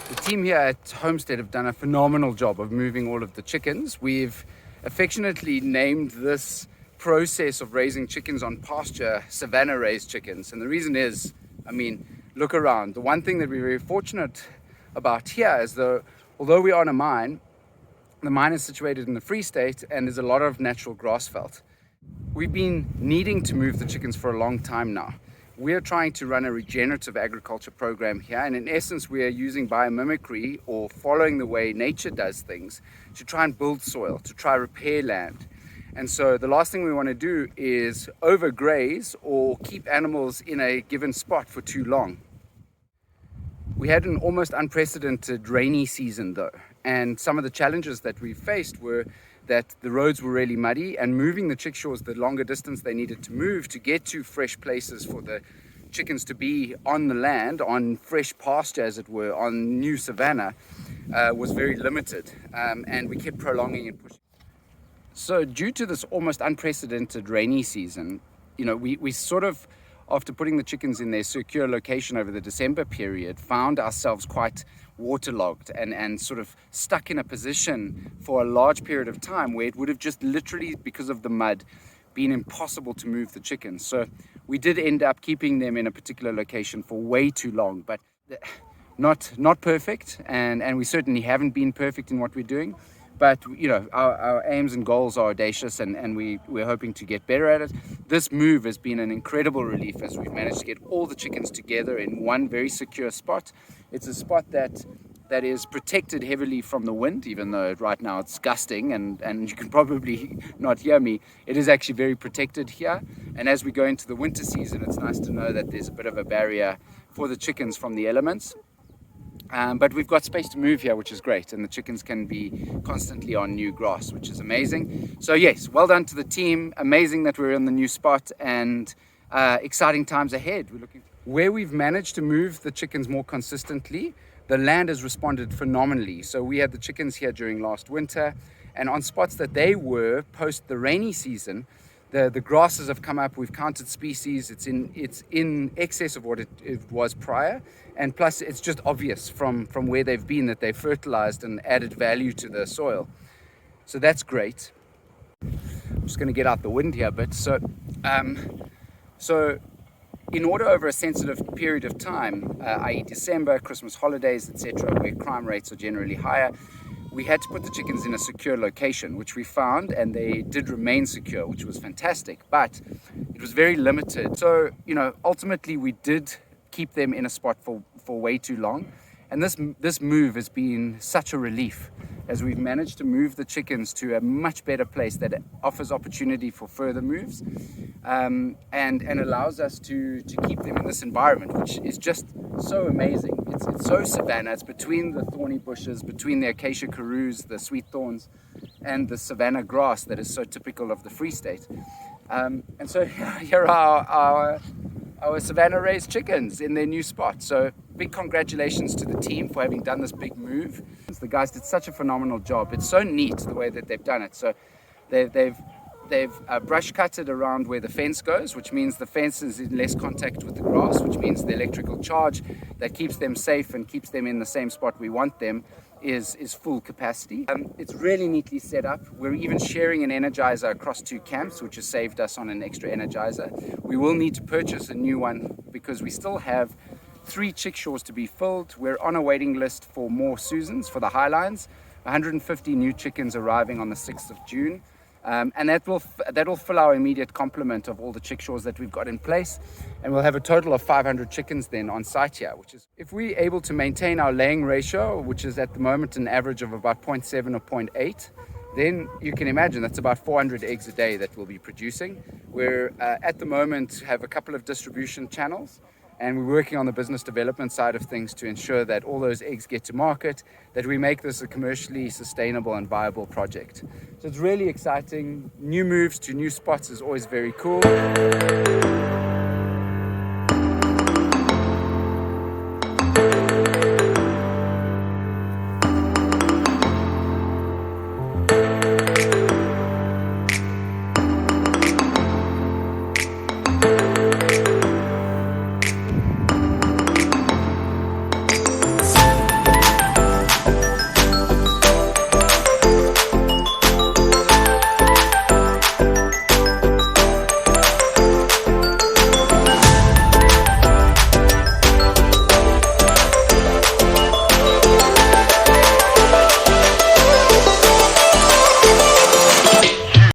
The team here at Homestead have done a phenomenal job of moving all of the chickens. We've affectionately named this process of raising chickens on pasture Savannah raised chickens. And the reason is, look around. The one thing that we're very fortunate about here is although we are on a mine, the mine is situated in the Free State and there's a lot of natural grass veld. We've been needing to move the chickens for a long time now. We're trying to run a regenerative agriculture program here, and in essence we are using biomimicry, or following the way nature does things, to try and build soil, to try repair land. And so the last thing we want to do is overgraze or keep animals in a given spot for too long. We had an almost unprecedented rainy season though, and some of the challenges that we faced were that the roads were really muddy, and moving the chickshaws the longer distance they needed to move to get to fresh places for the chickens to be on the land, on fresh pasture as it were, on new savanna, was very limited, and we kept prolonging and pushing. So due to this almost unprecedented rainy season, we sort of, after putting the chickens in their secure location over the December period, found ourselves quite waterlogged and sort of stuck in a position for a large period of time where it would have just literally, because of the mud, been impossible to move the chickens. So we did end up keeping them in a particular location for way too long, but not perfect, and we certainly haven't been perfect in what we're doing. But our aims and goals are audacious, and we're hoping to get better at it. This move has been an incredible relief as we've managed to get all the chickens together in one very secure spot. It's a spot that is protected heavily from the wind, even though right now it's gusting and you can probably not hear me. It is actually very protected here. And as we go into the winter season, it's nice to know that there's a bit of a barrier for the chickens from the elements. But we've got space to move here, which is great, and the chickens can be constantly on new grass, which is amazing. So yes, well done to the team. Amazing that we're in the new spot, and exciting times ahead. Where we've managed to move the chickens more consistently, the land has responded phenomenally. So we had the chickens here during last winter, and on spots that they were post the rainy season, the grasses have come up. We've counted species. It's in excess of what it was prior, and plus it's just obvious from where they've been that they've fertilized and added value to the soil. So that's great. I'm just going to get out the wind here a bit. So in order, over a sensitive period of time, i.e. December, Christmas holidays, etc., where crime rates are generally higher, we had to put the chickens in a secure location, which we found, and they did remain secure, which was fantastic, but it was very limited. So, ultimately we did keep them in a spot for way too long. And this move has been such a relief, as we've managed to move the chickens to a much better place that offers opportunity for further moves, and allows us to keep them in this environment, which is just so amazing. It's so savanna. It's between the thorny bushes, between the acacia karus, the sweet thorns, and the savanna grass that is so typical of the Free State. And so here are our Savannah raised chickens in their new spot. So big congratulations to the team for having done this big move. The guys did such a phenomenal job. It's so neat the way that they've done it. So they've brush cut it around where the fence goes, which means the fence is in less contact with the grass, which means the electrical charge that keeps them safe and keeps them in the same spot we want them is full capacity. It's really neatly set up. We're even sharing an energizer across 2 camps, which has saved us on an extra energizer. We will need to purchase a new one because we still have 3 chickshaws to be filled. We're on a waiting list for more Susans for the Highlines. 150 new chickens arriving on the 6th of June. And that will fill our immediate complement of all the chickshaws that we've got in place, and we'll have a total of 500 chickens then on site here, which is, if we're able to maintain our laying ratio, which is at the moment an average of about 0.7 or 0.8, then you can imagine that's about 400 eggs a day that we'll be producing. We're at the moment have a couple of distribution channels, and we're working on the business development side of things to ensure that all those eggs get to market, that we make this a commercially sustainable and viable project. So it's really exciting. New moves to new spots is always very cool.